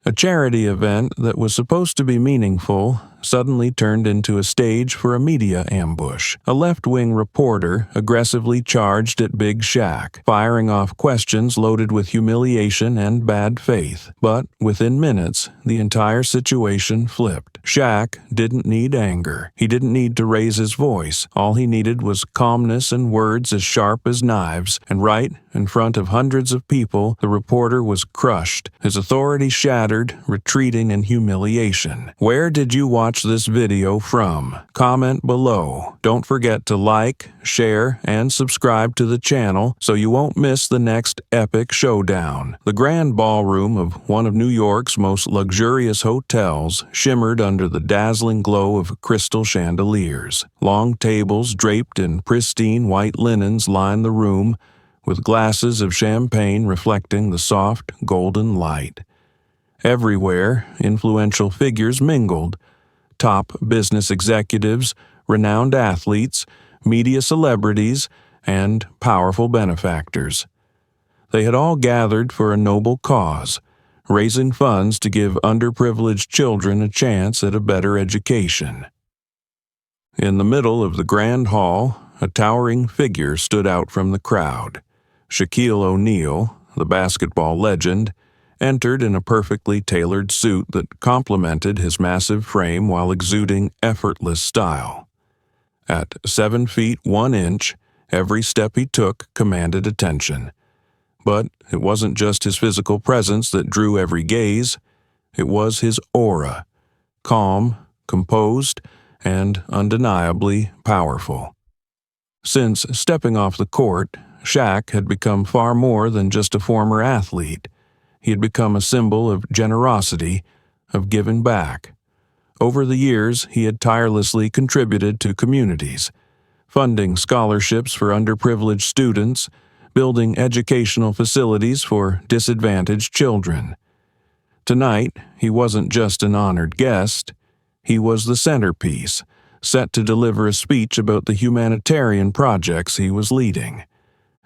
A charity event that was supposed to be meaningful suddenly turned into a stage for a media ambush. A left-wing reporter aggressively charged at Big Shaq, firing off questions loaded with humiliation and bad faith. But within minutes, the entire situation flipped. Shaq didn't need anger. He didn't need to raise his voice. All he needed was calmness and words as sharp as knives, and right in front of hundreds of people, the reporter was crushed, his authority shattered, retreating in humiliation. Where did you watch this video from? Comment below. Don't forget to like, share, and subscribe to the channel so you won't miss the next epic showdown. The grand ballroom of one of New York's most luxurious hotels shimmered under the dazzling glow of crystal chandeliers. Long tables draped in pristine white linens lined the room, with glasses of champagne reflecting the soft, golden light. Everywhere, influential figures mingled: top business executives, renowned athletes, media celebrities, and powerful benefactors. They had all gathered for a noble cause, raising funds to give underprivileged children a chance at a better education. In the middle of the grand hall, a towering figure stood out from the crowd. Shaquille O'Neal, the basketball legend, entered in a perfectly tailored suit that complemented his massive frame while exuding effortless style. At 7 feet 1 inch, every step he took commanded attention. But it wasn't just his physical presence that drew every gaze. It was his aura, calm, composed, and undeniably powerful. Since stepping off the court, Shaq had become far more than just a former athlete. He had become a symbol of generosity, of giving back. Over the years, he had tirelessly contributed to communities, funding scholarships for underprivileged students, building educational facilities for disadvantaged children. Tonight, he wasn't just an honored guest. He was the centerpiece, set to deliver a speech about the humanitarian projects he was leading.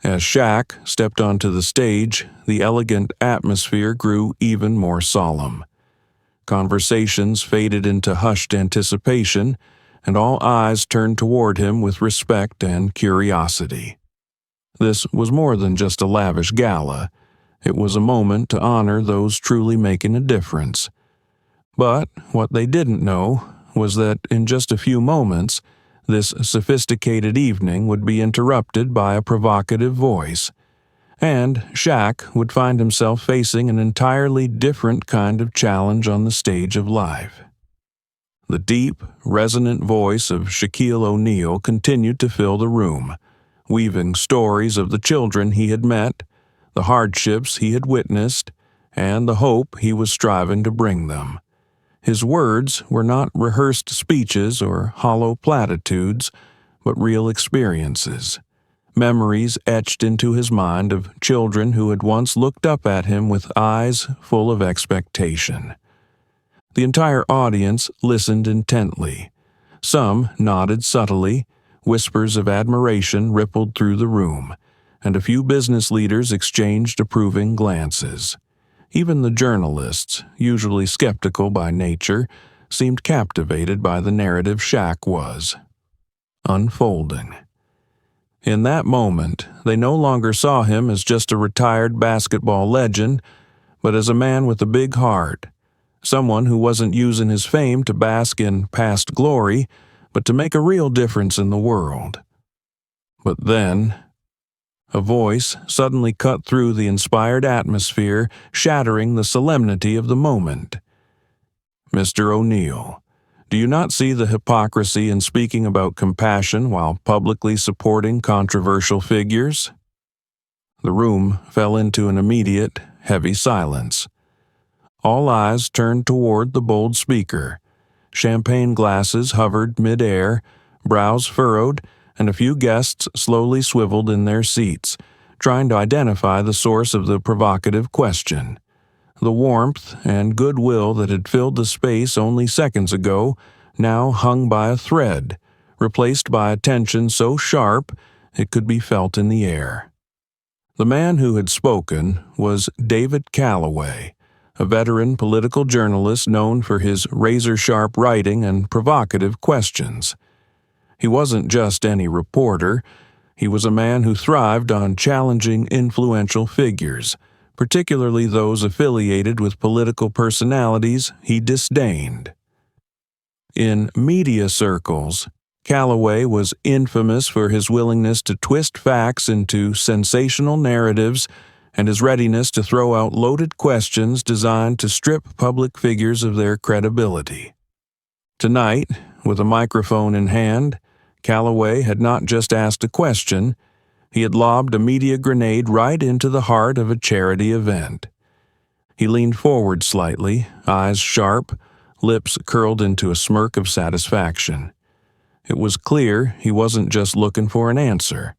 As Shaq stepped onto the stage, the elegant atmosphere grew even more solemn. Conversations faded into hushed anticipation, and all eyes turned toward him with respect and curiosity. This was more than just a lavish gala. It was a moment to honor those truly making a difference. But what they didn't know was that in just a few moments, this sophisticated evening would be interrupted by a provocative voice, and Shaq would find himself facing an entirely different kind of challenge on the stage of life. The deep, resonant voice of Shaquille O'Neal continued to fill the room, weaving stories of the children he had met, the hardships he had witnessed, and the hope he was striving to bring them. His words were not rehearsed speeches or hollow platitudes, but real experiences, memories etched into his mind of children who had once looked up at him with eyes full of expectation. The entire audience listened intently. Some nodded subtly, whispers of admiration rippled through the room, and a few business leaders exchanged approving glances. Even the journalists, usually skeptical by nature, seemed captivated by the narrative Shaq was unfolding. In that moment, they no longer saw him as just a retired basketball legend, but as a man with a big heart, someone who wasn't using his fame to bask in past glory, but to make a real difference in the world. But then, a voice suddenly cut through the inspired atmosphere, shattering the solemnity of the moment. "Mr. O'Neal, do you not see the hypocrisy in speaking about compassion while publicly supporting controversial figures?" The room fell into an immediate, heavy silence. All eyes turned toward the bold speaker. Champagne glasses hovered mid-air, brows furrowed, and a few guests slowly swiveled in their seats, trying to identify the source of the provocative question. The warmth and goodwill that had filled the space only seconds ago now hung by a thread, replaced by a tension so sharp it could be felt in the air. The man who had spoken was David Callaway, a veteran political journalist known for his razor-sharp writing and provocative questions. He wasn't just any reporter. He was a man who thrived on challenging influential figures, particularly those affiliated with political personalities he disdained. In media circles, Callaway was infamous for his willingness to twist facts into sensational narratives and his readiness to throw out loaded questions designed to strip public figures of their credibility. Tonight, with a microphone in hand, Callaway had not just asked a question, he had lobbed a media grenade right into the heart of a charity event. He leaned forward slightly, eyes sharp, lips curled into a smirk of satisfaction. It was clear he wasn't just looking for an answer.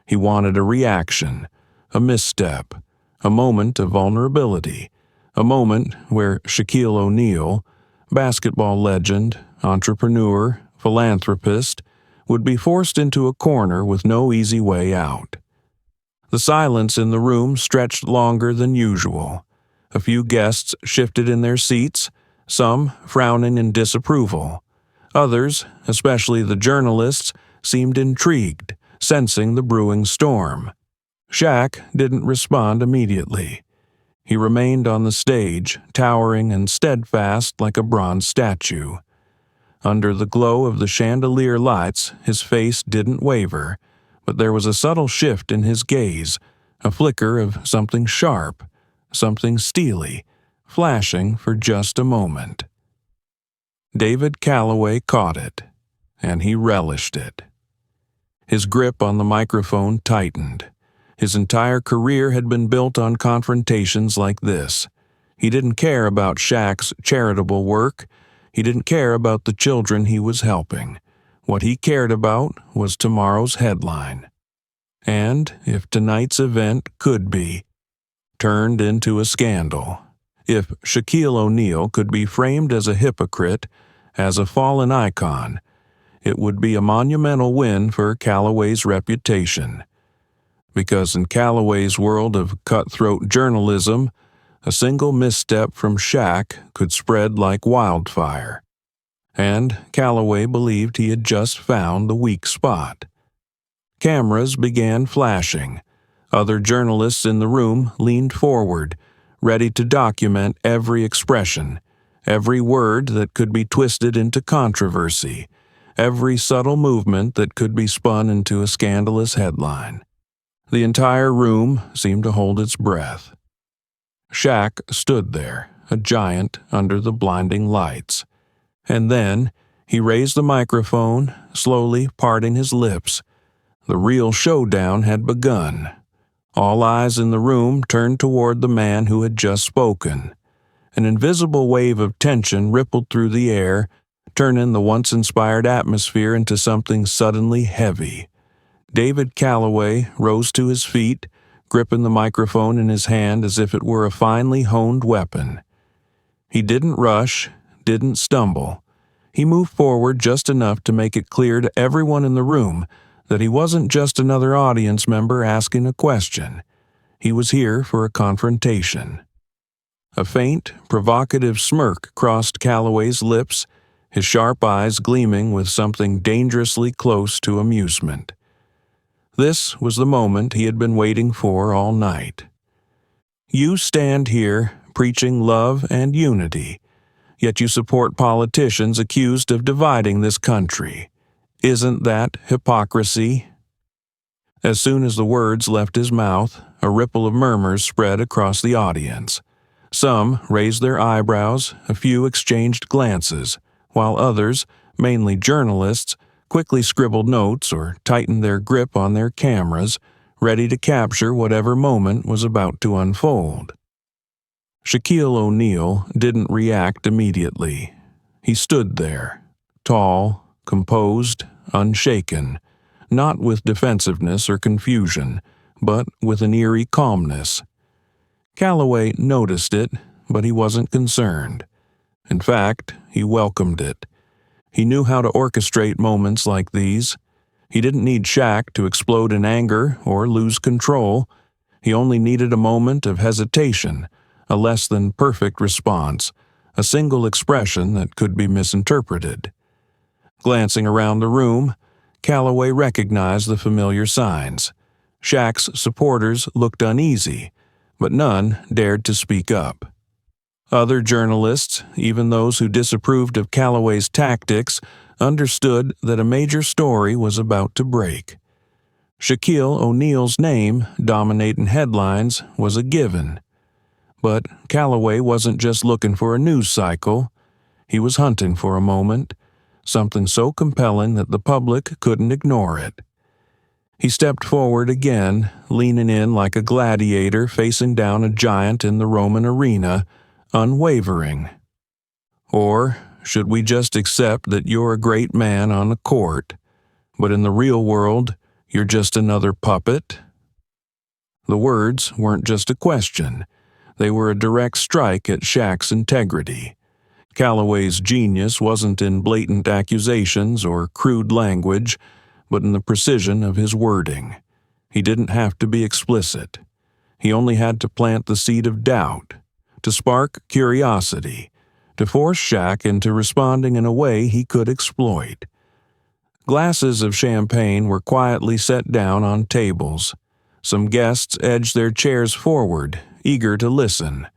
He wanted a reaction, a misstep, a moment of vulnerability, a moment where Shaquille O'Neal, basketball legend, entrepreneur, philanthropist, would be forced into a corner with no easy way out. The silence in the room stretched longer than usual. A few guests shifted in their seats, some frowning in disapproval. Others, especially the journalists, seemed intrigued, sensing the brewing storm. Shaq didn't respond immediately. He remained on the stage, towering and steadfast like a bronze statue. Under the glow of the chandelier lights, his face didn't waver, but there was a subtle shift in his gaze, a flicker of something sharp, something steely, flashing for just a moment. David Callaway caught it, and he relished it. His grip on the microphone tightened. His entire career had been built on confrontations like this. He didn't care about Shaq's charitable work. He didn't care about the children he was helping. What he cared about was tomorrow's headline. And if tonight's event could be turned into a scandal, if Shaquille O'Neal could be framed as a hypocrite, as a fallen icon, it would be a monumental win for Callaway's reputation. Because in Callaway's world of cutthroat journalism, a single misstep from Shaq could spread like wildfire. And Callaway believed he had just found the weak spot. Cameras began flashing. Other journalists in the room leaned forward, ready to document every expression, every word that could be twisted into controversy, every subtle movement that could be spun into a scandalous headline. The entire room seemed to hold its breath. Shaq stood there, a giant under the blinding lights. And then he raised the microphone, slowly parting his lips. The real showdown had begun. All eyes in the room turned toward the man who had just spoken. An invisible wave of tension rippled through the air, turning the once-inspired atmosphere into something suddenly heavy. David Callaway rose to his feet, gripping the microphone in his hand as if it were a finely honed weapon. He didn't rush, didn't stumble. He moved forward just enough to make it clear to everyone in the room that he wasn't just another audience member asking a question. He was here for a confrontation. A faint, provocative smirk crossed Callaway's lips, his sharp eyes gleaming with something dangerously close to amusement. This was the moment he had been waiting for all night. You stand here preaching love and unity, yet you support politicians accused of dividing this country. Isn't that hypocrisy? As soon as the words left his mouth, a ripple of murmurs spread across the audience. Some raised their eyebrows, a few exchanged glances, while others, mainly journalists, quickly scribbled notes or tightened their grip on their cameras, ready to capture whatever moment was about to unfold. Shaquille O'Neal didn't react immediately. He stood there, tall, composed, unshaken, not with defensiveness or confusion, but with an eerie calmness. Callaway noticed it, but he wasn't concerned. In fact, he welcomed it. He knew how to orchestrate moments like these. He didn't need Shaq to explode in anger or lose control. He only needed a moment of hesitation, a less than perfect response, a single expression that could be misinterpreted. Glancing around the room, Callaway recognized the familiar signs. Shaq's supporters looked uneasy, but none dared to speak up. Other journalists, even those who disapproved of Callaway's tactics, understood that a major story was about to break. Shaquille O'Neal's name, dominating headlines, was a given. But Callaway wasn't just looking for a news cycle. He was hunting for a moment, something so compelling that the public couldn't ignore it. He stepped forward again, leaning in like a gladiator facing down a giant in the Roman arena, unwavering. Or should we just accept that you're a great man on the court, but in the real world, you're just another puppet? The words weren't just a question. They were a direct strike at Shaq's integrity. Callaway's genius wasn't in blatant accusations or crude language, but in the precision of his wording. He didn't have to be explicit. He only had to plant the seed of doubt, to spark curiosity, to force Shaq into responding in a way he could exploit. Glasses of champagne were quietly set down on tables. Some guests edged their chairs forward, eager to listen.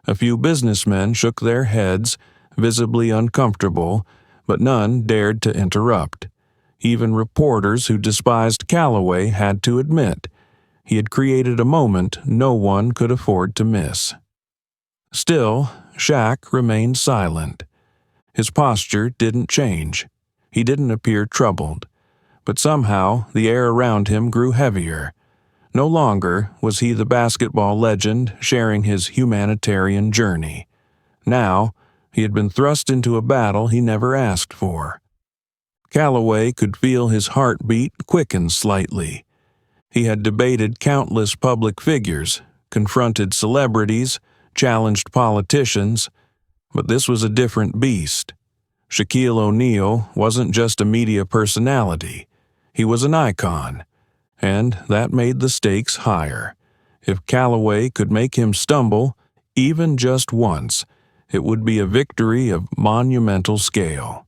A few businessmen shook their heads, visibly uncomfortable, but none dared to interrupt. Even reporters who despised Callaway had to admit he had created a moment no one could afford to miss. Still, Shaq remained silent. His posture didn't change. He didn't appear troubled. But somehow the air around him grew heavier. No longer was he the basketball legend sharing his humanitarian journey. Now, he had been thrust into a battle he never asked for. Callaway could feel his heartbeat quicken slightly. He had debated countless public figures, confronted celebrities, challenged politicians, but this was a different beast. Shaquille O'Neal wasn't just a media personality. He was an icon, and that made the stakes higher. If Callaway could make him stumble, even just once, it would be a victory of monumental scale.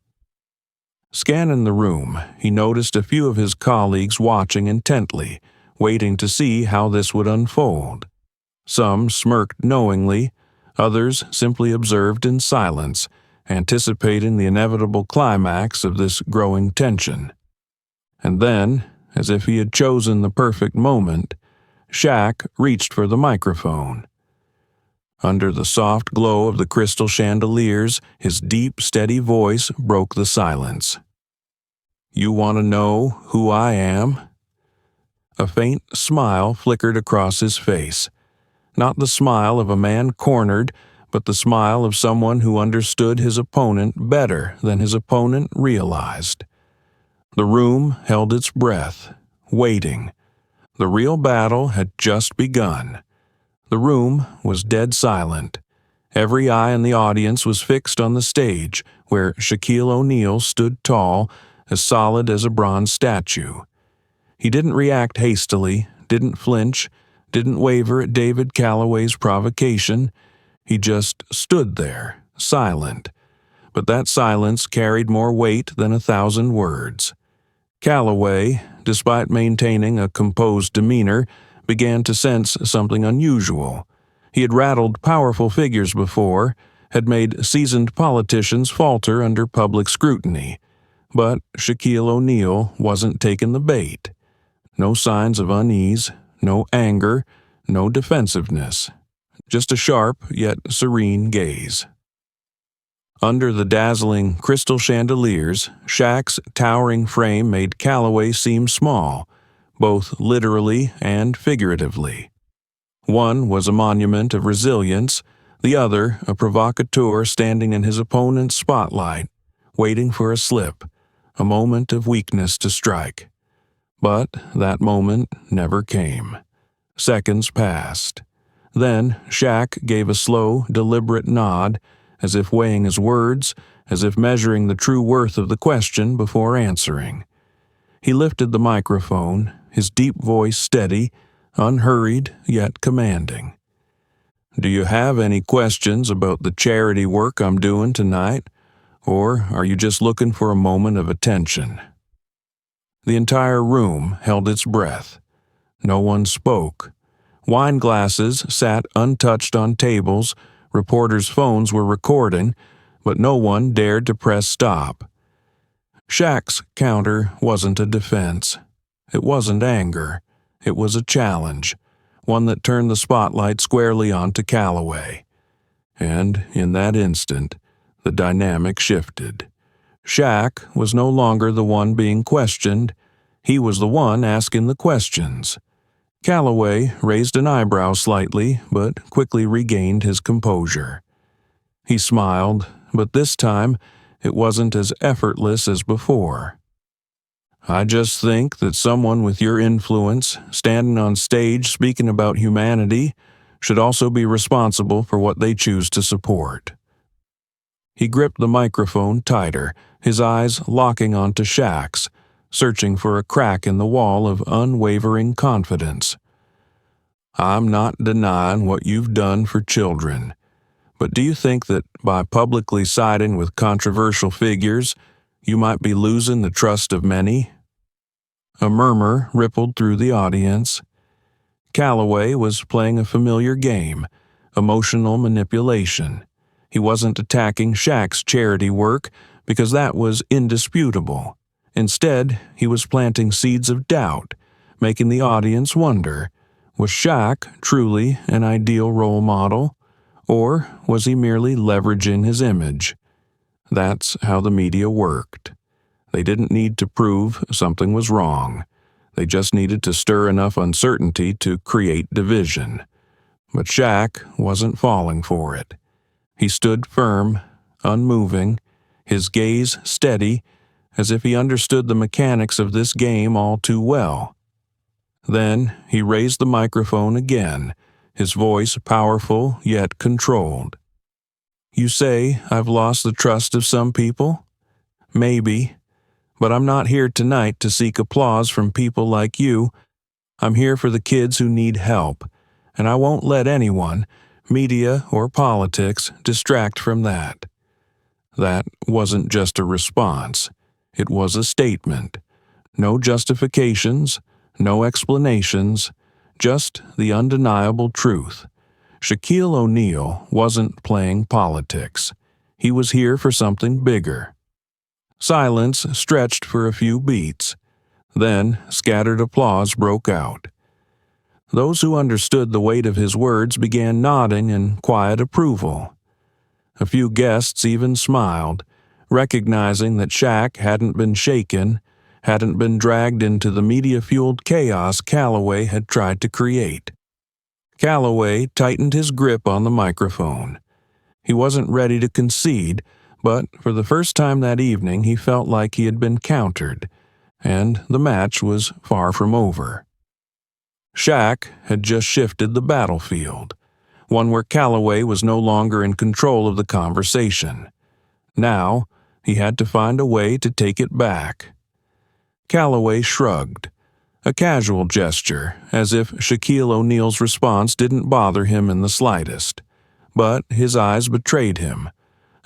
Scanning the room, he noticed a few of his colleagues watching intently, waiting to see how this would unfold. Some smirked knowingly, others simply observed in silence, anticipating the inevitable climax of this growing tension. And then, as if he had chosen the perfect moment, Shaq reached for the microphone. Under the soft glow of the crystal chandeliers, his deep, steady voice broke the silence. "You want to know who I am?" A faint smile flickered across his face. Not the smile of a man cornered, but the smile of someone who understood his opponent better than his opponent realized. The room held its breath, waiting. The real battle had just begun. The room was dead silent. Every eye in the audience was fixed on the stage, where Shaquille O'Neal stood tall, as solid as a bronze statue. He didn't react hastily, didn't flinch, didn't waver at David Callaway's provocation. He just stood there, silent. But that silence carried more weight than 1,000 words. Callaway, despite maintaining a composed demeanor, began to sense something unusual. He had rattled powerful figures before, had made seasoned politicians falter under public scrutiny. But Shaquille O'Neal wasn't taking the bait. No signs of unease, no anger, no defensiveness. Just a sharp yet serene gaze. Under the dazzling crystal chandeliers, Shaq's towering frame made Callaway seem small, both literally and figuratively. One was a monument of resilience, the other a provocateur standing in his opponent's spotlight, waiting for a slip, a moment of weakness to strike. But that moment never came. Seconds passed. Then Shaq gave a slow, deliberate nod, as if weighing his words, as if measuring the true worth of the question before answering. He lifted the microphone, his deep voice steady, unhurried yet commanding. Do you have any questions about the charity work I'm doing tonight, or are you just looking for a moment of attention?" The entire room held its breath. No one spoke. Wine glasses sat untouched on tables, reporters' phones were recording, but no one dared to press stop. Shaq's counter wasn't a defense. It wasn't anger. It was a challenge, one that turned the spotlight squarely onto Callaway. And in that instant, the dynamic shifted. Shaq was no longer the one being questioned. He was the one asking the questions. Callaway raised an eyebrow slightly, but quickly regained his composure. He smiled, but this time it wasn't as effortless as before. "I just think that someone with your influence, standing on stage speaking about humanity, should also be responsible for what they choose to support." He gripped the microphone tighter, his eyes locking onto Shaq's, searching for a crack in the wall of unwavering confidence. "I'm not denying what you've done for children, but do you think that by publicly siding with controversial figures, you might be losing the trust of many?" A murmur rippled through the audience. Callaway was playing a familiar game, emotional manipulation. He wasn't attacking Shaq's charity work because that was indisputable. Instead, he was planting seeds of doubt, making the audience wonder, was Shaq truly an ideal role model, or was he merely leveraging his image? That's how the media worked. They didn't need to prove something was wrong. They just needed to stir enough uncertainty to create division. But Shaq wasn't falling for it. He stood firm, unmoving, his gaze steady, as if he understood the mechanics of this game all too well. Then he raised the microphone again, his voice powerful yet controlled. "You say I've lost the trust of some people? Maybe. But I'm not here tonight to seek applause from people like you. I'm here for the kids who need help, and I won't let anyone, media or politics, distract from that." That wasn't just a response. It was a statement. No justifications, no explanations, just the undeniable truth. Shaquille O'Neal wasn't playing politics. He was here for something bigger. Silence stretched for a few beats. Then scattered applause broke out. Those who understood the weight of his words began nodding in quiet approval. A few guests even smiled, recognizing that Shaq hadn't been shaken, hadn't been dragged into the media-fueled chaos Callaway had tried to create. Callaway tightened his grip on the microphone. He wasn't ready to concede, but for the first time that evening he felt like he had been countered, and the match was far from over. Shaq had just shifted the battlefield, one where Callaway was no longer in control of the conversation. Now, he had to find a way to take it back. Callaway shrugged, a casual gesture, as if Shaquille O'Neal's response didn't bother him in the slightest. But his eyes betrayed him.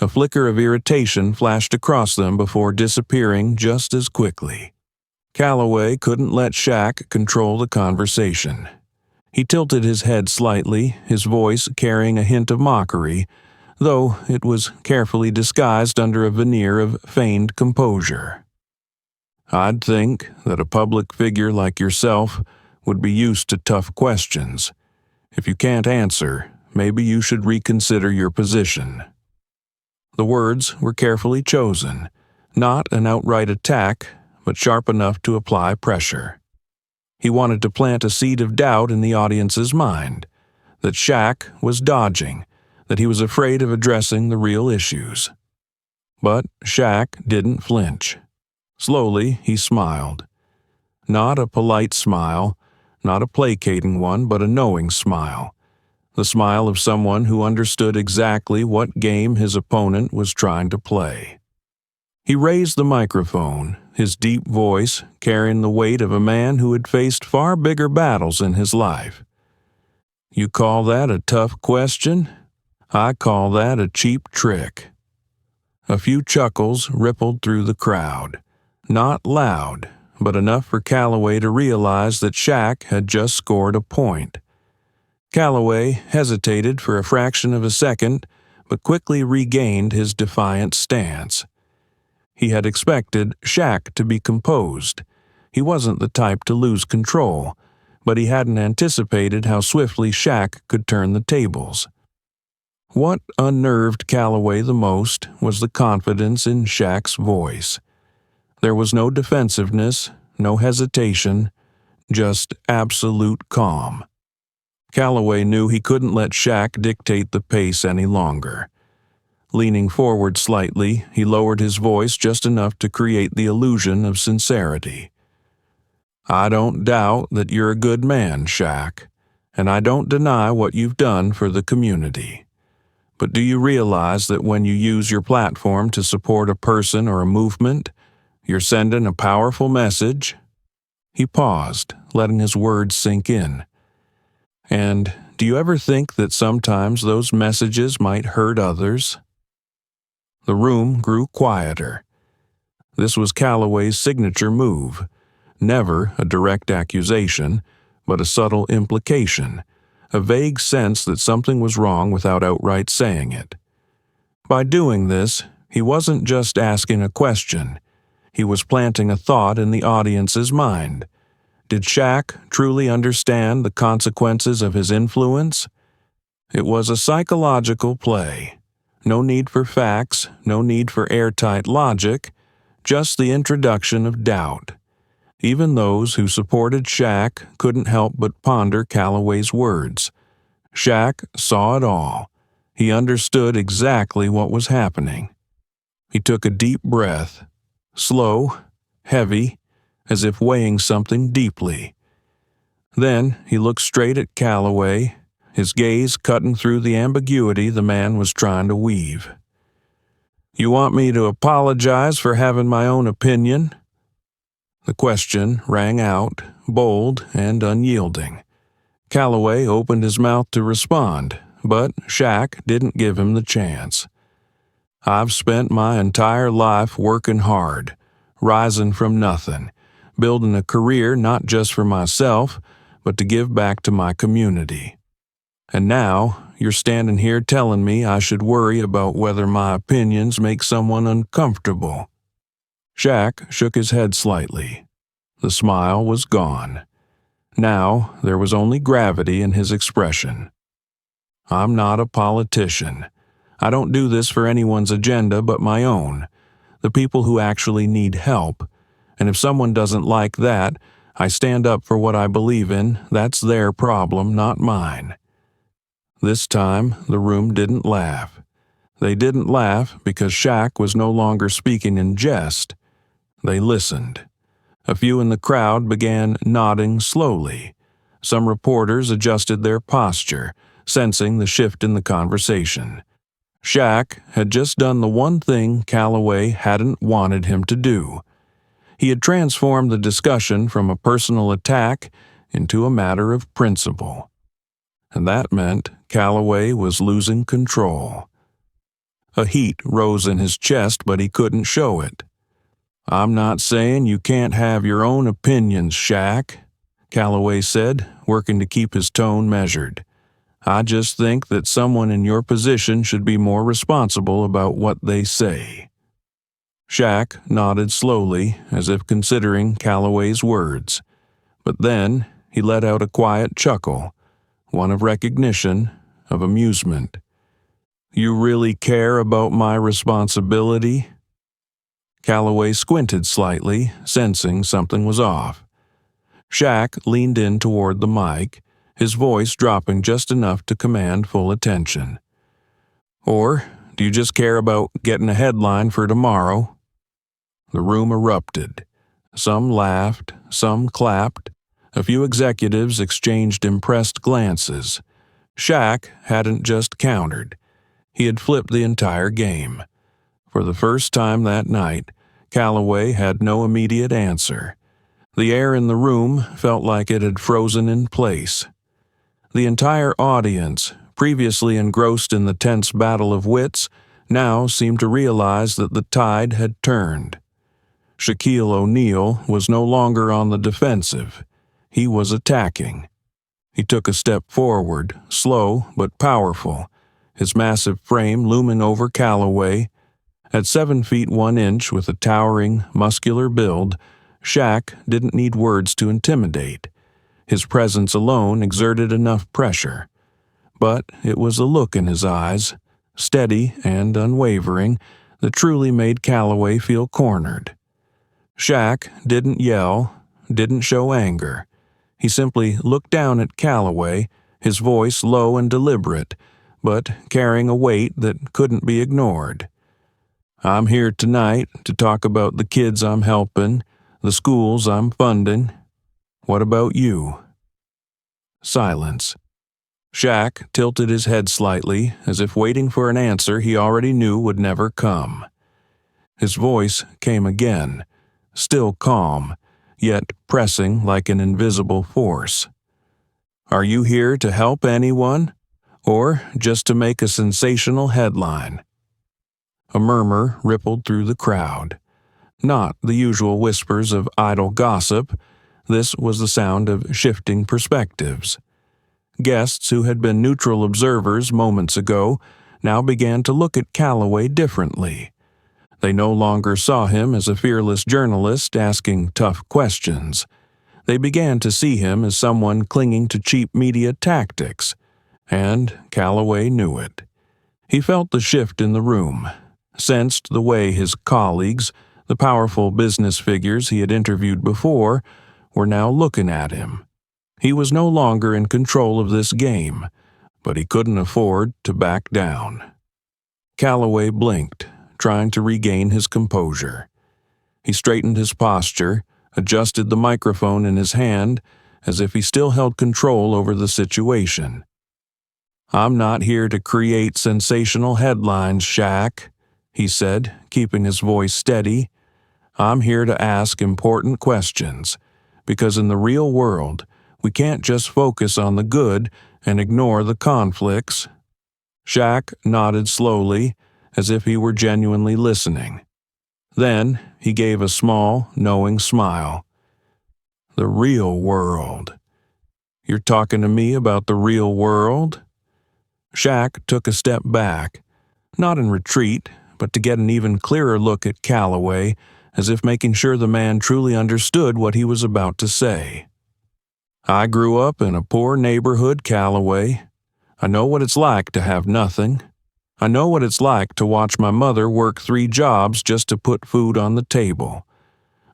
A flicker of irritation flashed across them before disappearing just as quickly. Callaway couldn't let Shaq control the conversation. He tilted his head slightly, his voice carrying a hint of mockery, though it was carefully disguised under a veneer of feigned composure. "I'd think that a public figure like yourself would be used to tough questions. If you can't answer, maybe you should reconsider your position." The words were carefully chosen, not an outright attack, but sharp enough to apply pressure. He wanted to plant a seed of doubt in the audience's mind, that Shaq was dodging, that he was afraid of addressing the real issues. But Shaq didn't flinch. Slowly, he smiled. Not a polite smile, not a placating one, but a knowing smile. The smile of someone who understood exactly what game his opponent was trying to play. He raised the microphone, his deep voice carrying the weight of a man who had faced far bigger battles in his life. You call that a tough question? I call that a cheap trick." A few chuckles rippled through the crowd. Not loud, but enough for Callaway to realize that Shaq had just scored a point. Callaway hesitated for a fraction of a second, but quickly regained his defiant stance. He had expected Shaq to be composed. He wasn't the type to lose control, but he hadn't anticipated how swiftly Shaq could turn the tables. What unnerved Callaway the most was the confidence in Shaq's voice. There was no defensiveness, no hesitation, just absolute calm. Callaway knew he couldn't let Shaq dictate the pace any longer. Leaning forward slightly, he lowered his voice just enough to create the illusion of sincerity. "I don't doubt that you're a good man, Shaq, and I don't deny what you've done for the community. But do you realize that when you use your platform to support a person or a movement, you're sending a powerful message?" He paused, letting his words sink in. "And do you ever think that sometimes those messages might hurt others?" The room grew quieter. This was Callaway's signature move. Never a direct accusation, but a subtle implication, a vague sense that something was wrong without outright saying it. By doing this, he wasn't just asking a question. He was planting a thought in the audience's mind. Did Shaq truly understand the consequences of his influence? It was a psychological play. No need for facts, no need for airtight logic, just the introduction of doubt. Even those who supported Shaq couldn't help but ponder Callaway's words. Shaq saw it all. He understood exactly what was happening. He took a deep breath, slow, heavy, as if weighing something deeply. Then he looked straight at Callaway, his gaze cutting through the ambiguity the man was trying to weave. "You want me to apologize for having my own opinion?" The question rang out, bold and unyielding. Callaway opened his mouth to respond, but Shaq didn't give him the chance. "I've spent my entire life working hard, rising from nothing, building a career not just for myself, but to give back to my community. And now you're standing here telling me I should worry about whether my opinions make someone uncomfortable." Shaq shook his head slightly. The smile was gone. Now there was only gravity in his expression. "I'm not a politician. I don't do this for anyone's agenda but my own, the people who actually need help. And if someone doesn't like that, I stand up for what I believe in. That's their problem, not mine." This time, the room didn't laugh. They didn't laugh because Shaq was no longer speaking in jest. They listened. A few in the crowd began nodding slowly. Some reporters adjusted their posture, sensing the shift in the conversation. Shaq had just done the one thing Callaway hadn't wanted him to do. He had transformed the discussion from a personal attack into a matter of principle. And that meant Callaway was losing control. A heat rose in his chest, but he couldn't show it. "I'm not saying you can't have your own opinions, Shaq," Callaway said, working to keep his tone measured. "I just think that someone in your position should be more responsible about what they say." Shaq nodded slowly, as if considering Callaway's words. But then he let out a quiet chuckle, one of recognition, of amusement. "You really care about my responsibility?" Callaway squinted slightly, sensing something was off. Shaq leaned in toward the mic, his voice dropping just enough to command full attention. "Or do you just care about getting a headline for tomorrow?" The room erupted. Some laughed, some clapped. A few executives exchanged impressed glances. Shaq hadn't just countered. He had flipped the entire game. For the first time that night, Callaway had no immediate answer. The air in the room felt like it had frozen in place. The entire audience, previously engrossed in the tense battle of wits, now seemed to realize that the tide had turned. Shaquille O'Neal was no longer on the defensive. He was attacking. He took a step forward, slow but powerful, his massive frame looming over Callaway. At 7 feet 1 inch with a towering, muscular build, Shaq didn't need words to intimidate. His presence alone exerted enough pressure. But it was the look in his eyes, steady and unwavering, that truly made Callaway feel cornered. Shaq didn't yell, didn't show anger. He simply looked down at Callaway, his voice low and deliberate, but carrying a weight that couldn't be ignored. "I'm here tonight to talk about the kids I'm helping, the schools I'm funding. What about you?" Silence. Shaq tilted his head slightly, as if waiting for an answer he already knew would never come. His voice came again, still calm, yet pressing like an invisible force. "Are you here to help anyone, or just to make a sensational headline?" A murmur rippled through the crowd. Not the usual whispers of idle gossip. This was the sound of shifting perspectives. Guests who had been neutral observers moments ago now began to look at Callaway differently. They no longer saw him as a fearless journalist asking tough questions. They began to see him as someone clinging to cheap media tactics, and Callaway knew it. He felt the shift in the room, sensed the way his colleagues, the powerful business figures he had interviewed before, were now looking at him. He was no longer in control of this game, but he couldn't afford to back down. Callaway blinked, trying to regain his composure. He straightened his posture, adjusted the microphone in his hand, as if he still held control over the situation. "I'm not here to create sensational headlines, Shaq," he said, keeping his voice steady. "I'm here to ask important questions, because in the real world, we can't just focus on the good and ignore the conflicts." Shaq nodded slowly, as if he were genuinely listening. Then he gave a small, knowing smile. "The real world. You're talking to me about the real world?" Shaq took a step back, not in retreat, but to get an even clearer look at Callaway, as if making sure the man truly understood what he was about to say. "I grew up in a poor neighborhood, Callaway. I know what it's like to have nothing. I know what it's like to watch my mother work 3 jobs just to put food on the table.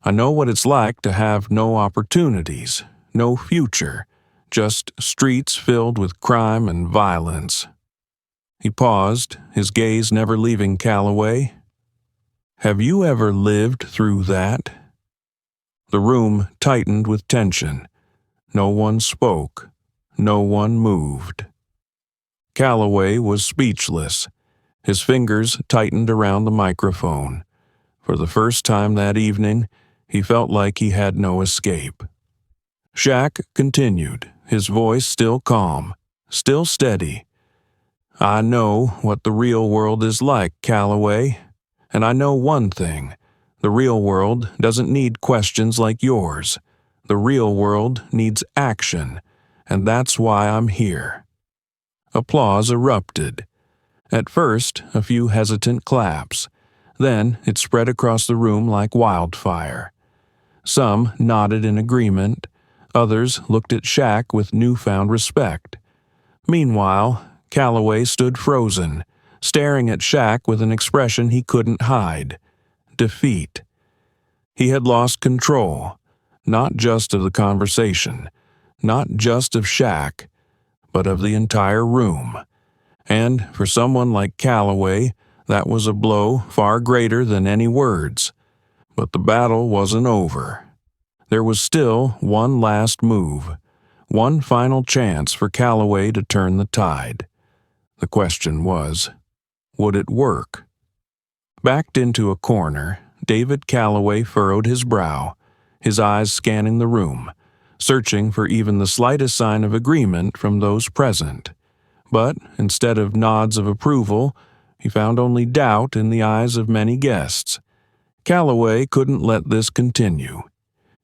I know what it's like to have no opportunities, no future, just streets filled with crime and violence." He paused, his gaze never leaving Callaway. "Have you ever lived through that?" The room tightened with tension. No one spoke. No one moved. Callaway was speechless. His fingers tightened around the microphone. For the first time that evening, he felt like he had no escape. Shaq continued, his voice still calm, still steady. "I know what the real world is like, Callaway. And I know one thing. The real world doesn't need questions like yours. The real world needs action, and that's why I'm here." Applause erupted. At first, a few hesitant claps. Then it spread across the room like wildfire. Some nodded in agreement. Others looked at Shaq with newfound respect. Meanwhile, Callaway stood frozen, staring at Shaq with an expression he couldn't hide. Defeat. He had lost control, not just of the conversation, not just of Shaq, but of the entire room. And for someone like Callaway, that was a blow far greater than any words. But the battle wasn't over. There was still one last move, one final chance for Callaway to turn the tide. The question was, would it work? Backed into a corner, David Callaway furrowed his brow, his eyes scanning the room, searching for even the slightest sign of agreement from those present. But instead of nods of approval, he found only doubt in the eyes of many guests. Callaway couldn't let this continue.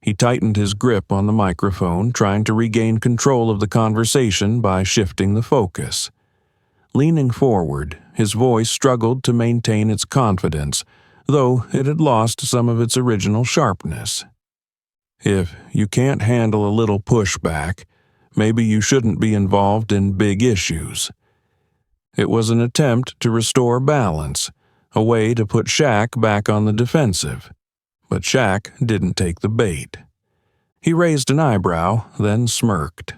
He tightened his grip on the microphone, trying to regain control of the conversation by shifting the focus. Leaning forward, his voice struggled to maintain its confidence, though it had lost some of its original sharpness. If you can't handle a little pushback, maybe you shouldn't be involved in big issues. It was an attempt to restore balance, a way to put Shaq back on the defensive. But Shaq didn't take the bait. He raised an eyebrow, then smirked.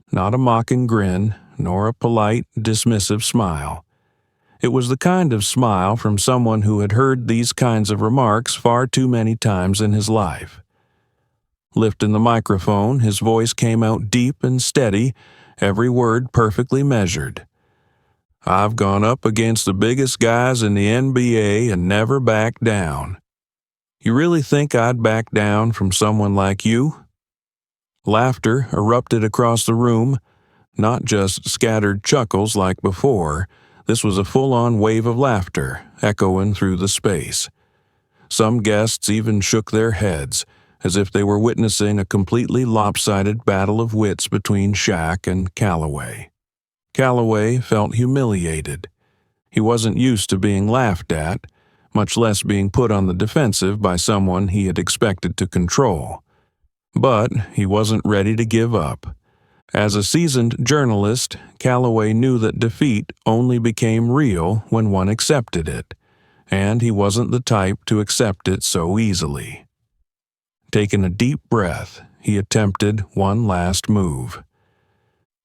Not a mocking grin, nor a polite, dismissive smile. It was the kind of smile from someone who had heard these kinds of remarks far too many times in his life. Lifting the microphone, his voice came out deep and steady, every word perfectly measured. I've gone up against the biggest guys in the NBA and never backed down. You really think I'd back down from someone like you? Laughter erupted across the room, not just scattered chuckles like before. This was a full-on wave of laughter, echoing through the space. Some guests even shook their heads, as if they were witnessing a completely lopsided battle of wits between Shaq and Callaway. Callaway felt humiliated. He wasn't used to being laughed at, much less being put on the defensive by someone he had expected to control. But he wasn't ready to give up. As a seasoned journalist, Callaway knew that defeat only became real when one accepted it, and he wasn't the type to accept it so easily. Taking a deep breath, he attempted one last move.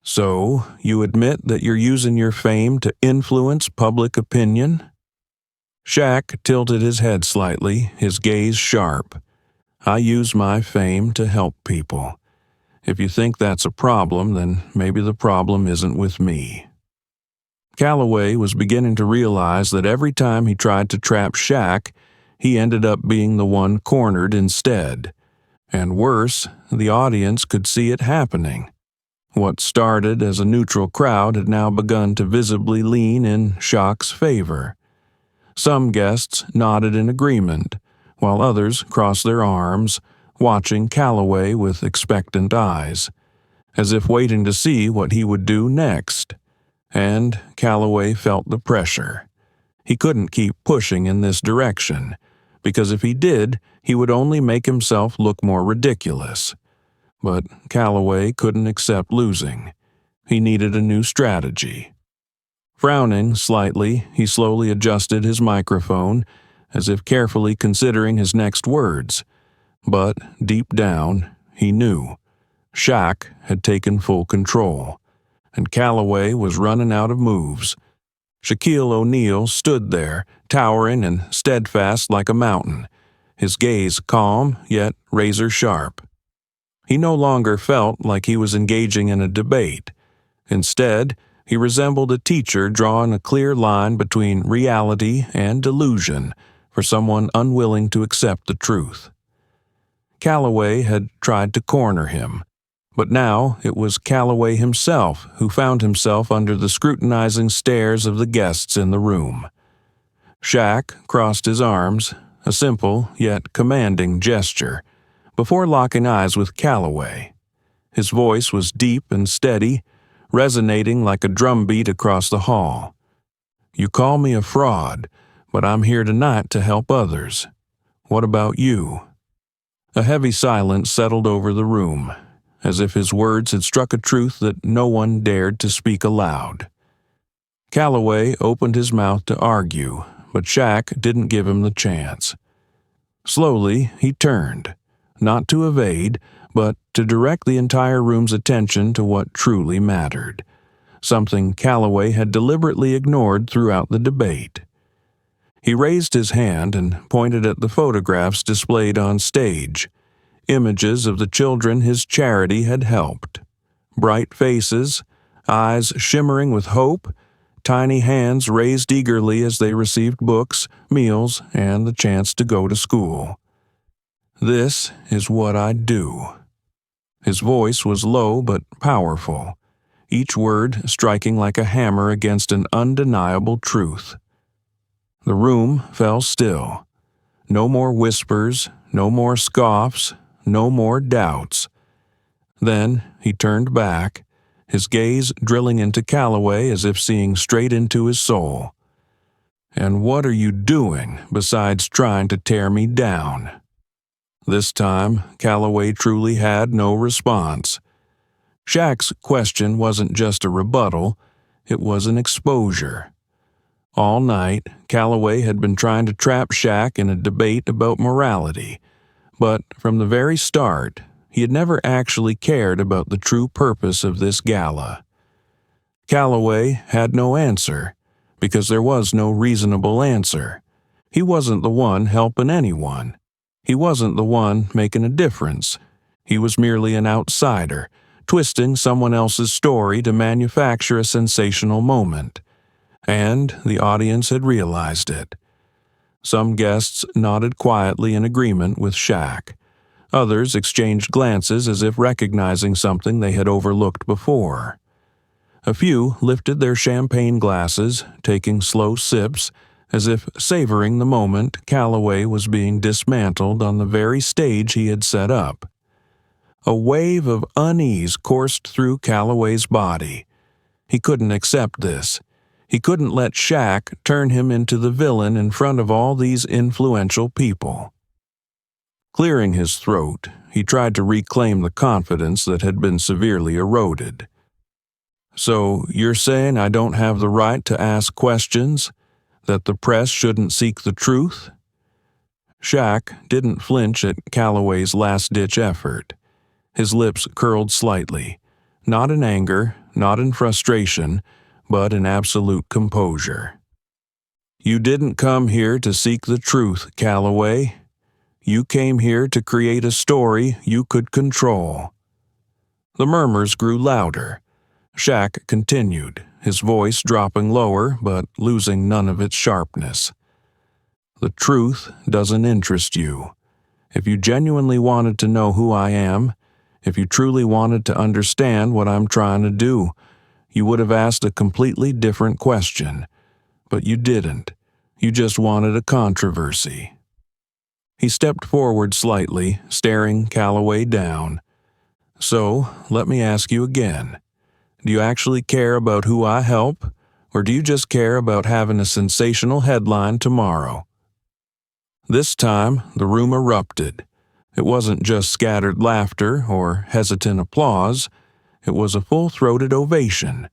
So, you admit that you're using your fame to influence public opinion? Shaq tilted his head slightly, his gaze sharp. I use my fame to help people. If you think that's a problem, then maybe the problem isn't with me. Callaway was beginning to realize that every time he tried to trap Shaq, he ended up being the one cornered instead. And worse, the audience could see it happening. What started as a neutral crowd had now begun to visibly lean in Shaq's favor. Some guests nodded in agreement, while others crossed their arms, watching Callaway with expectant eyes, as if waiting to see what he would do next. And Callaway felt the pressure. He couldn't keep pushing in this direction, because if he did, he would only make himself look more ridiculous. But Callaway couldn't accept losing. He needed a new strategy. Frowning slightly, he slowly adjusted his microphone, as if carefully considering his next words. But deep down, he knew. Shaq had taken full control, and Callaway was running out of moves. Shaquille O'Neal stood there, towering and steadfast like a mountain, his gaze calm yet razor-sharp. He no longer felt like he was engaging in a debate. Instead, he resembled a teacher drawing a clear line between reality and delusion for someone unwilling to accept the truth. Callaway had tried to corner him, but now it was Callaway himself who found himself under the scrutinizing stares of the guests in the room. Shaq crossed his arms, a simple yet commanding gesture, before locking eyes with Callaway. His voice was deep and steady, resonating like a drumbeat across the hall. You call me a fraud, but I'm here tonight to help others. What about you? A heavy silence settled over the room, as if his words had struck a truth that no one dared to speak aloud. Callaway opened his mouth to argue, but Shaq didn't give him the chance. Slowly, he turned, not to evade, but to direct the entire room's attention to what truly mattered, something Callaway had deliberately ignored throughout the debate. He raised his hand and pointed at the photographs displayed on stage, images of the children his charity had helped. Bright faces, eyes shimmering with hope, tiny hands raised eagerly as they received books, meals, and the chance to go to school. This is what I do. His voice was low but powerful, each word striking like a hammer against an undeniable truth. The room fell still. No more whispers, no more scoffs, no more doubts. Then he turned back, his gaze drilling into Callaway as if seeing straight into his soul. "And what are you doing besides trying to tear me down?" This time, Callaway truly had no response. Shaq's question wasn't just a rebuttal, it was an exposure. All night, Callaway had been trying to trap Shaq in a debate about morality, but from the very start, he had never actually cared about the true purpose of this gala. Callaway had no answer, because there was no reasonable answer. He wasn't the one helping anyone. He wasn't the one making a difference. He was merely an outsider, twisting someone else's story to manufacture a sensational moment. And the audience had realized it. Some guests nodded quietly in agreement with Shaq. Others exchanged glances as if recognizing something they had overlooked before. A few lifted their champagne glasses, taking slow sips, as if savoring the moment Callaway was being dismantled on the very stage he had set up. A wave of unease coursed through Callaway's body. He couldn't accept this. He couldn't let Shaq turn him into the villain in front of all these influential people. Clearing his throat, he tried to reclaim the confidence that had been severely eroded. "So you're saying I don't have the right to ask questions? That the press shouldn't seek the truth?" Shaq didn't flinch at Callaway's last-ditch effort. His lips curled slightly, not in anger, not in frustration, but in absolute composure. "You didn't come here to seek the truth, Callaway. You came here to create a story you could control." The murmurs grew louder. Shaq continued, his voice dropping lower but losing none of its sharpness. "The truth doesn't interest you. If you genuinely wanted to know who I am, if you truly wanted to understand what I'm trying to do, you would have asked a completely different question. But you didn't. You just wanted a controversy." He stepped forward slightly, staring Callaway down. "So, let me ask you again. Do you actually care about who I help, or do you just care about having a sensational headline tomorrow?" This time, the room erupted. It wasn't just scattered laughter or hesitant applause. It was a full-throated ovation.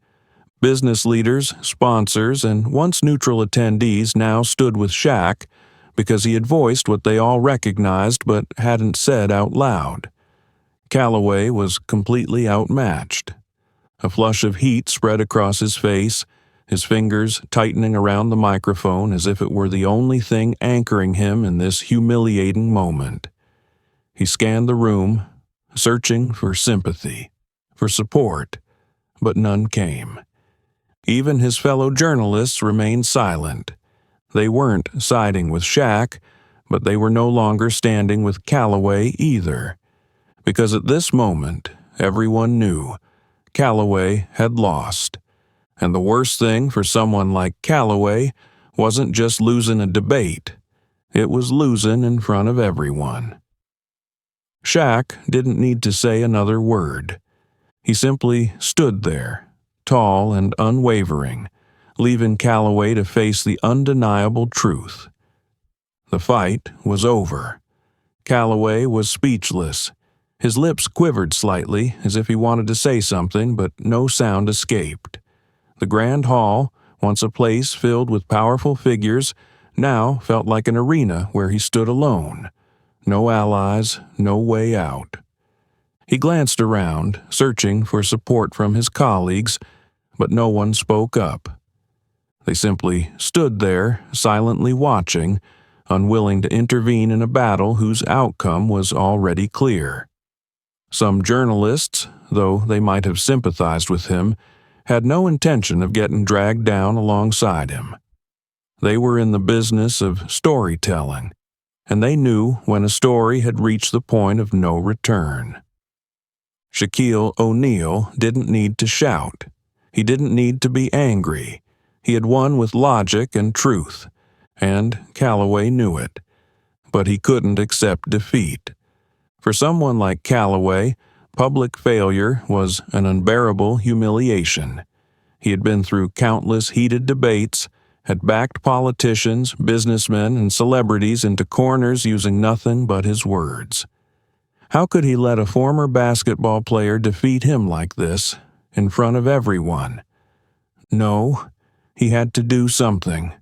Business leaders, sponsors, and once neutral attendees now stood with Shaq because he had voiced what they all recognized but hadn't said out loud. Callaway was completely outmatched. A flush of heat spread across his face, his fingers tightening around the microphone as if it were the only thing anchoring him in this humiliating moment. He scanned the room, searching for sympathy, for support, but none came. Even his fellow journalists remained silent. They weren't siding with Shaq, but they were no longer standing with Callaway either. Because at this moment, everyone knew Callaway had lost. And the worst thing for someone like Callaway wasn't just losing a debate. It was losing in front of everyone. Shaq didn't need to say another word. He simply stood there, tall and unwavering, leaving Callaway to face the undeniable truth. The fight was over. Callaway was speechless. His lips quivered slightly, as if he wanted to say something, but no sound escaped. The grand hall, once a place filled with powerful figures, now felt like an arena where he stood alone. No allies, no way out. He glanced around, searching for support from his colleagues, but no one spoke up. They simply stood there, silently watching, unwilling to intervene in a battle whose outcome was already clear. Some journalists, though they might have sympathized with him, had no intention of getting dragged down alongside him. They were in the business of storytelling, and they knew when a story had reached the point of no return. Shaquille O'Neal didn't need to shout. He didn't need to be angry. He had won with logic and truth, and Callaway knew it. But he couldn't accept defeat. For someone like Callaway, public failure was an unbearable humiliation. He had been through countless heated debates, had backed politicians, businessmen, and celebrities into corners using nothing but his words. How could he let a former basketball player defeat him like this, in front of everyone? No, he had to do something.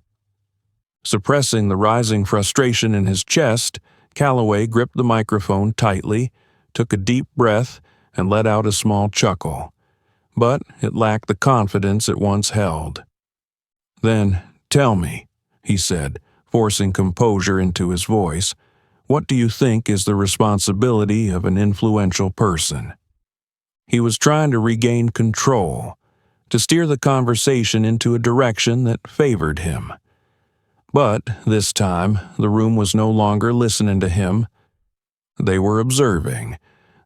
Suppressing the rising frustration in his chest, Callaway gripped the microphone tightly, took a deep breath, and let out a small chuckle. But it lacked the confidence it once held. "Then, tell me," he said, forcing composure into his voice, "what do you think is the responsibility of an influential person?" He was trying to regain control, to steer the conversation into a direction that favored him. But this time, the room was no longer listening to him. They were observing,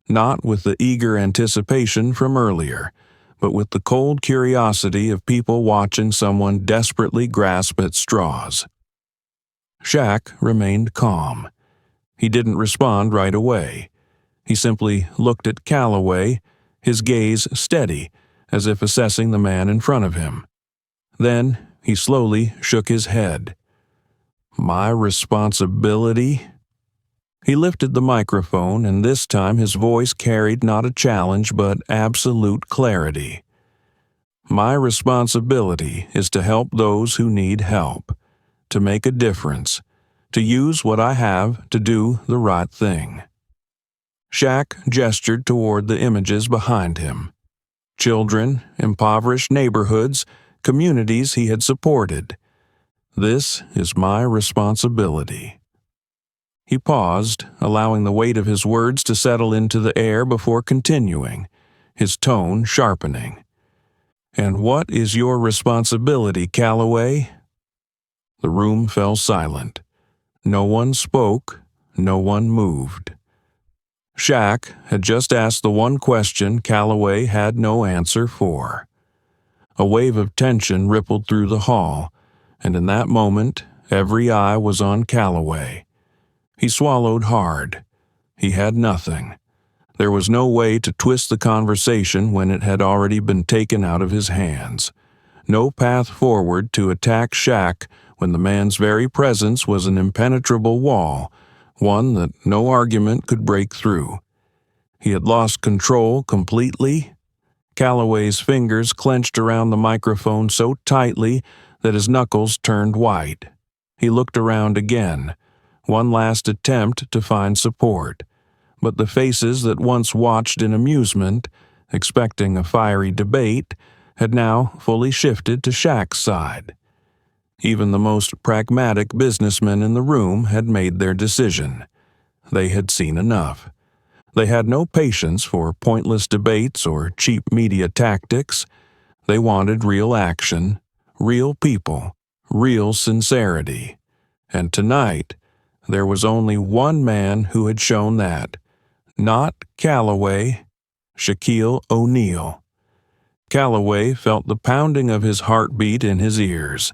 not with the eager anticipation from earlier, but with the cold curiosity of people watching someone desperately grasp at straws. Shaq remained calm. He didn't respond right away. He simply looked at Callaway, his gaze steady, as if assessing the man in front of him. Then he slowly shook his head. "My responsibility?" He lifted the microphone, and this time his voice carried not a challenge but absolute clarity. "My responsibility is to help those who need help, to make a difference, to use what I have to do the right thing." Shaq gestured toward the images behind him. Children, impoverished neighborhoods, communities he had supported. "This is my responsibility." He paused, allowing the weight of his words to settle into the air before continuing, his tone sharpening. "And what is your responsibility, Callaway?" The room fell silent. No one spoke, no one moved. Shaq had just asked the one question Callaway had no answer for. A wave of tension rippled through the hall, and in that moment, every eye was on Callaway. He swallowed hard. He had nothing. There was no way to twist the conversation when it had already been taken out of his hands. No path forward to attack Shaq when the man's very presence was an impenetrable wall, one that no argument could break through. He had lost control completely. Callaway's fingers clenched around the microphone so tightly that his knuckles turned white. He looked around again, one last attempt to find support, but the faces that once watched in amusement, expecting a fiery debate, had now fully shifted to Shaq's side. Even the most pragmatic businessmen in the room had made their decision. They had seen enough. They had no patience for pointless debates or cheap media tactics. They wanted real action, real people, real sincerity. And tonight, there was only one man who had shown that. Not Callaway, Shaquille O'Neal. Callaway felt the pounding of his heartbeat in his ears.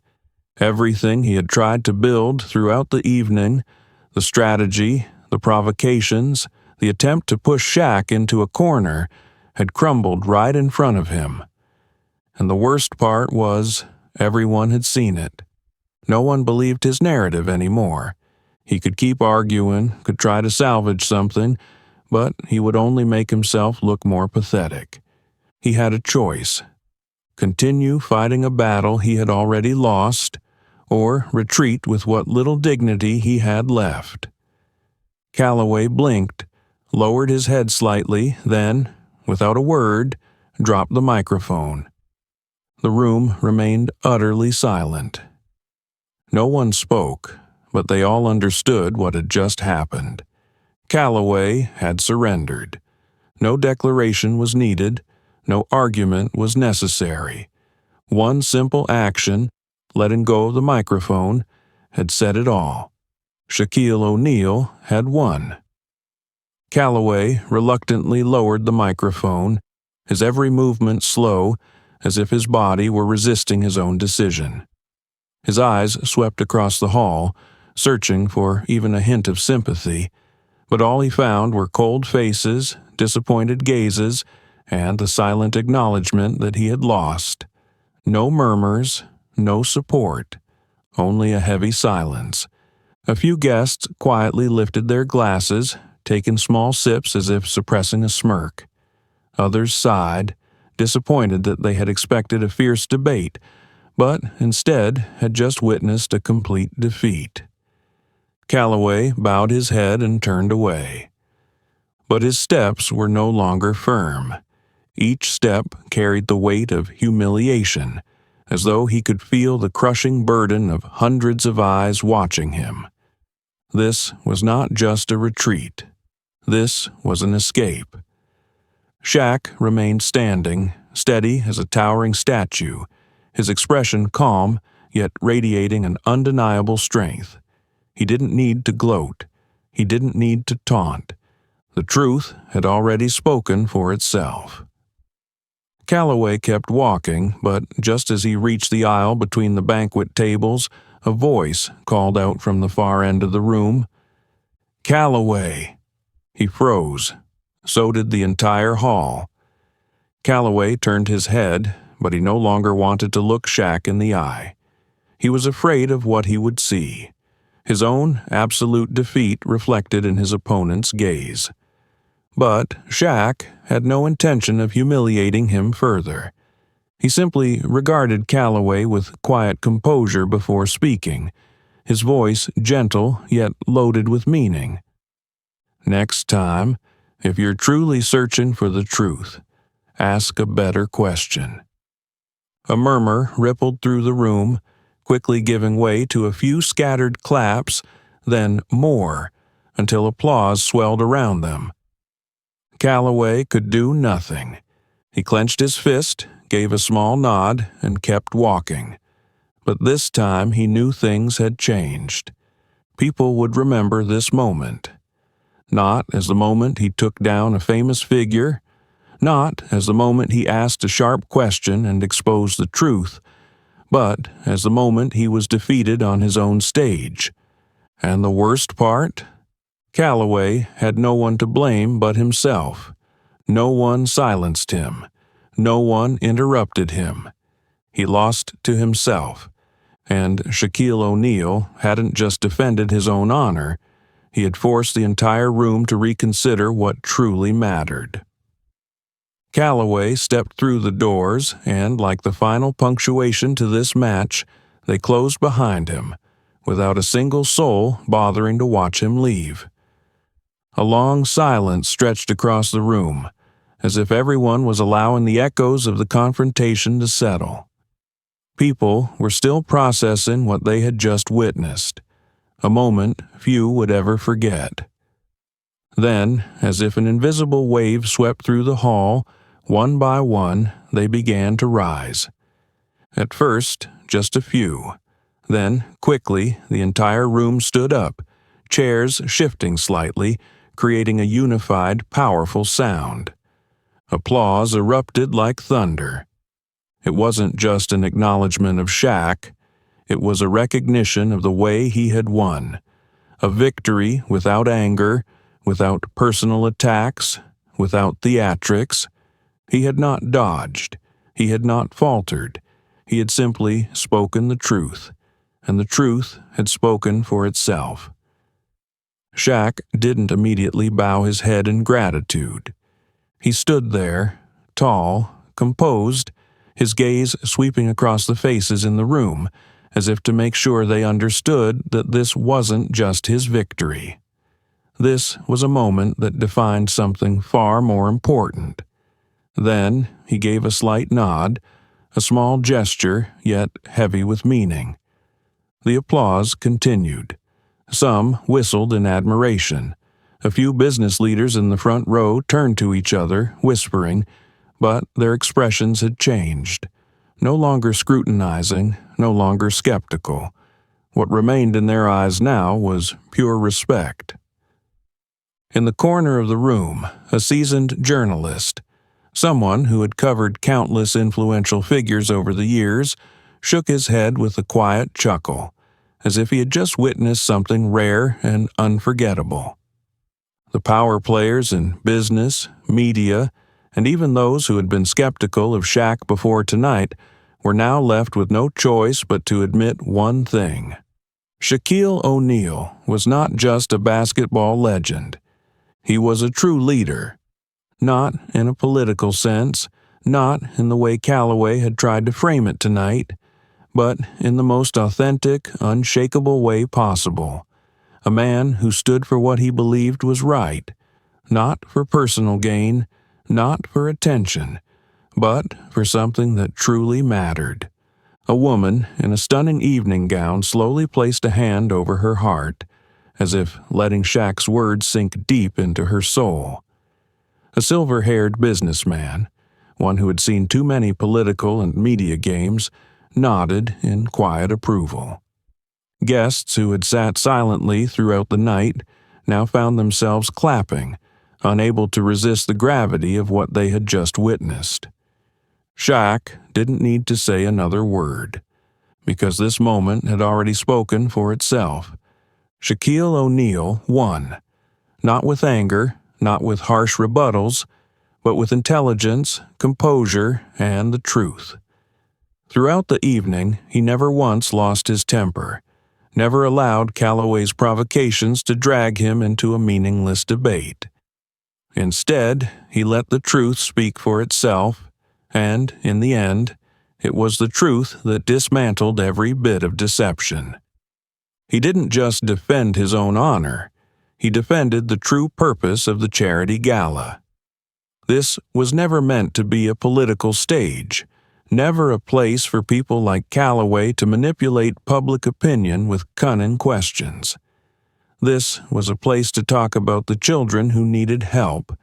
Everything he had tried to build throughout the evening, the strategy, the provocations, the attempt to push Shaq into a corner, had crumbled right in front of him. And the worst part was, everyone had seen it. No one believed his narrative anymore. He could keep arguing, could try to salvage something, but he would only make himself look more pathetic. He had a choice: continue fighting a battle he had already lost, or retreat with what little dignity he had left. Callaway blinked, lowered his head slightly, then, without a word, dropped the microphone. The room remained utterly silent. No one spoke, but they all understood what had just happened. Callaway had surrendered. No declaration was needed, no argument was necessary. One simple action, letting go of the microphone, had said it all. Shaquille O'Neal had won. Callaway reluctantly lowered the microphone, his every movement slow, as if his body were resisting his own decision. His eyes swept across the hall, searching for even a hint of sympathy, but all he found were cold faces, disappointed gazes, and the silent acknowledgement that he had lost. No murmurs, no support, only a heavy silence. A few guests quietly lifted their glasses, taking small sips as if suppressing a smirk. Others sighed, disappointed that they had expected a fierce debate, but instead had just witnessed a complete defeat. Callaway bowed his head and turned away. But his steps were no longer firm. Each step carried the weight of humiliation, as though he could feel the crushing burden of hundreds of eyes watching him. This was not just a retreat. This was an escape. Shaq remained standing, steady as a towering statue, his expression calm, yet radiating an undeniable strength. He didn't need to gloat. He didn't need to taunt. The truth had already spoken for itself. Callaway kept walking, but just as he reached the aisle between the banquet tables, a voice called out from the far end of the room, "Callaway!" He froze. So did the entire hall. Callaway turned his head, but he no longer wanted to look Shaq in the eye. He was afraid of what he would see. His own absolute defeat reflected in his opponent's gaze. But Shaq had no intention of humiliating him further. He simply regarded Callaway with quiet composure before speaking, his voice gentle yet loaded with meaning. "Next time, if you're truly searching for the truth, ask a better question." A murmur rippled through the room, quickly giving way to a few scattered claps, then more, until applause swelled around them. Callaway could do nothing. He clenched his fist, gave a small nod, and kept walking. But this time he knew things had changed. People would remember this moment. Not as the moment he took down a famous figure, not as the moment he asked a sharp question and exposed the truth, but as the moment he was defeated on his own stage. And the worst part? Callaway had no one to blame but himself. No one silenced him. No one interrupted him. He lost to himself. And Shaquille O'Neal hadn't just defended his own honor, he had forced the entire room to reconsider what truly mattered. Callaway stepped through the doors, and like the final punctuation to this match, they closed behind him, without a single soul bothering to watch him leave. A long silence stretched across the room, as if everyone was allowing the echoes of the confrontation to settle. People were still processing what they had just witnessed, a moment few would ever forget. Then, as if an invisible wave swept through the hall, one by one, they began to rise. At first, just a few. Then, quickly, the entire room stood up, chairs shifting slightly, creating a unified, powerful sound. Applause erupted like thunder. It wasn't just an acknowledgement of Shaq. It was a recognition of the way he had won. A victory without anger, without personal attacks, without theatrics. He had not dodged. He had not faltered. He had simply spoken the truth, and the truth had spoken for itself. Shaq didn't immediately bow his head in gratitude. He stood there, tall, composed, his gaze sweeping across the faces in the room, as if to make sure they understood that this wasn't just his victory. This was a moment that defined something far more important. Then he gave a slight nod, a small gesture, yet heavy with meaning. The applause continued. Some whistled in admiration. A few business leaders in the front row turned to each other, whispering, but their expressions had changed. No longer scrutinizing, no longer skeptical. What remained in their eyes now was pure respect. In the corner of the room, a seasoned journalist, someone who had covered countless influential figures over the years, shook his head with a quiet chuckle, as if he had just witnessed something rare and unforgettable. The power players in business, media, and even those who had been skeptical of Shaq before tonight were now left with no choice but to admit one thing. Shaquille O'Neal was not just a basketball legend. He was a true leader. Not in a political sense, not in the way Callaway had tried to frame it tonight, but in the most authentic, unshakable way possible. A man who stood for what he believed was right, not for personal gain, not for attention, but for something that truly mattered. A woman in a stunning evening gown slowly placed a hand over her heart, as if letting Shaq's words sink deep into her soul. A silver-haired businessman, one who had seen too many political and media games, nodded in quiet approval. Guests who had sat silently throughout the night now found themselves clapping, unable to resist the gravity of what they had just witnessed. Shaq didn't need to say another word, because this moment had already spoken for itself. Shaquille O'Neal won, not with anger, not with harsh rebuttals, but with intelligence, composure, and the truth. Throughout the evening, he never once lost his temper, never allowed Callaway's provocations to drag him into a meaningless debate. Instead, he let the truth speak for itself, and, in the end, it was the truth that dismantled every bit of deception. He didn't just defend his own honor, he defended the true purpose of the charity gala. This was never meant to be a political stage, never a place for people like Callaway to manipulate public opinion with cunning questions. This was a place to talk about the children who needed help,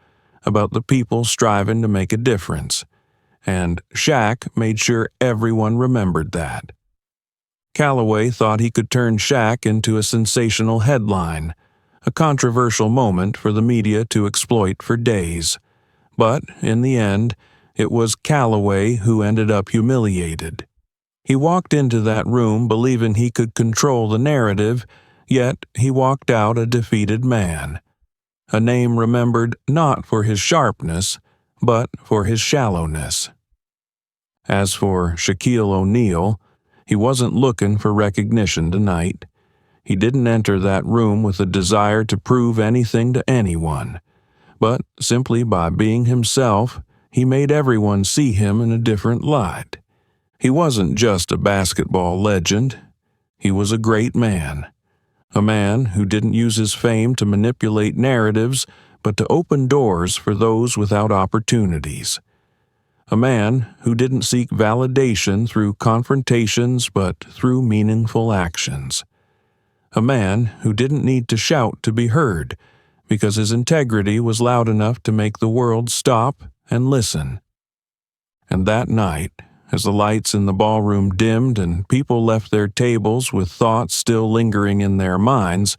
about the people striving to make a difference. And Shaq made sure everyone remembered that. Callaway thought he could turn Shaq into a sensational headline, a controversial moment for the media to exploit for days. But, in the end, it was Callaway who ended up humiliated. He walked into that room believing he could control the narrative, yet he walked out a defeated man. A name remembered not for his sharpness, but for his shallowness. As for Shaquille O'Neal, he wasn't looking for recognition tonight. He didn't enter that room with a desire to prove anything to anyone, but simply by being himself, he made everyone see him in a different light. He wasn't just a basketball legend. He was a great man. A man who didn't use his fame to manipulate narratives, but to open doors for those without opportunities. A man who didn't seek validation through confrontations but through meaningful actions. A man who didn't need to shout to be heard, because his integrity was loud enough to make the world stop and listen. And that night, as the lights in the ballroom dimmed and people left their tables with thoughts still lingering in their minds,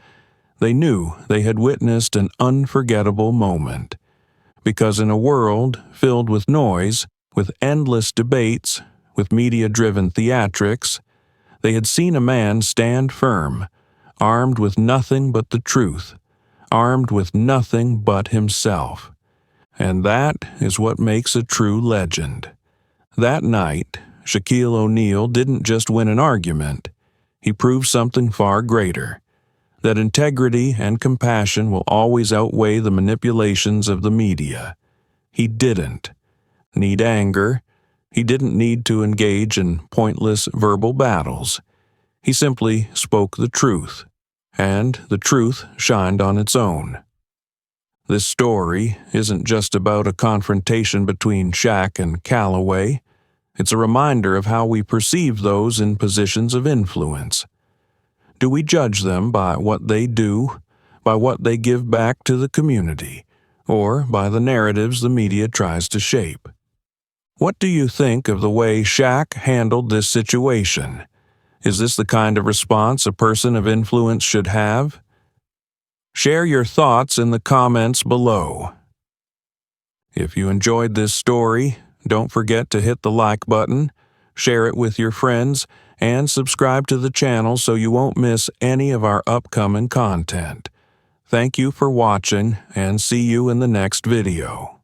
they knew they had witnessed an unforgettable moment. Because in a world filled with noise, with endless debates, with media-driven theatrics, they had seen a man stand firm, armed with nothing but the truth, armed with nothing but himself. And that is what makes a true legend. That night, Shaquille O'Neal didn't just win an argument. He proved something far greater, that integrity and compassion will always outweigh the manipulations of the media. He didn't need anger. He didn't need to engage in pointless verbal battles. He simply spoke the truth, and the truth shined on its own. This story isn't just about a confrontation between Shaq and Callaway. It's a reminder of how we perceive those in positions of influence. Do we judge them by what they do, by what they give back to the community, or by the narratives the media tries to shape? What do you think of the way Shaq handled this situation? Is this the kind of response a person of influence should have? Share your thoughts in the comments below. If you enjoyed this story, don't forget to hit the like button, share it with your friends, and subscribe to the channel so you won't miss any of our upcoming content. Thank you for watching, and see you in the next video.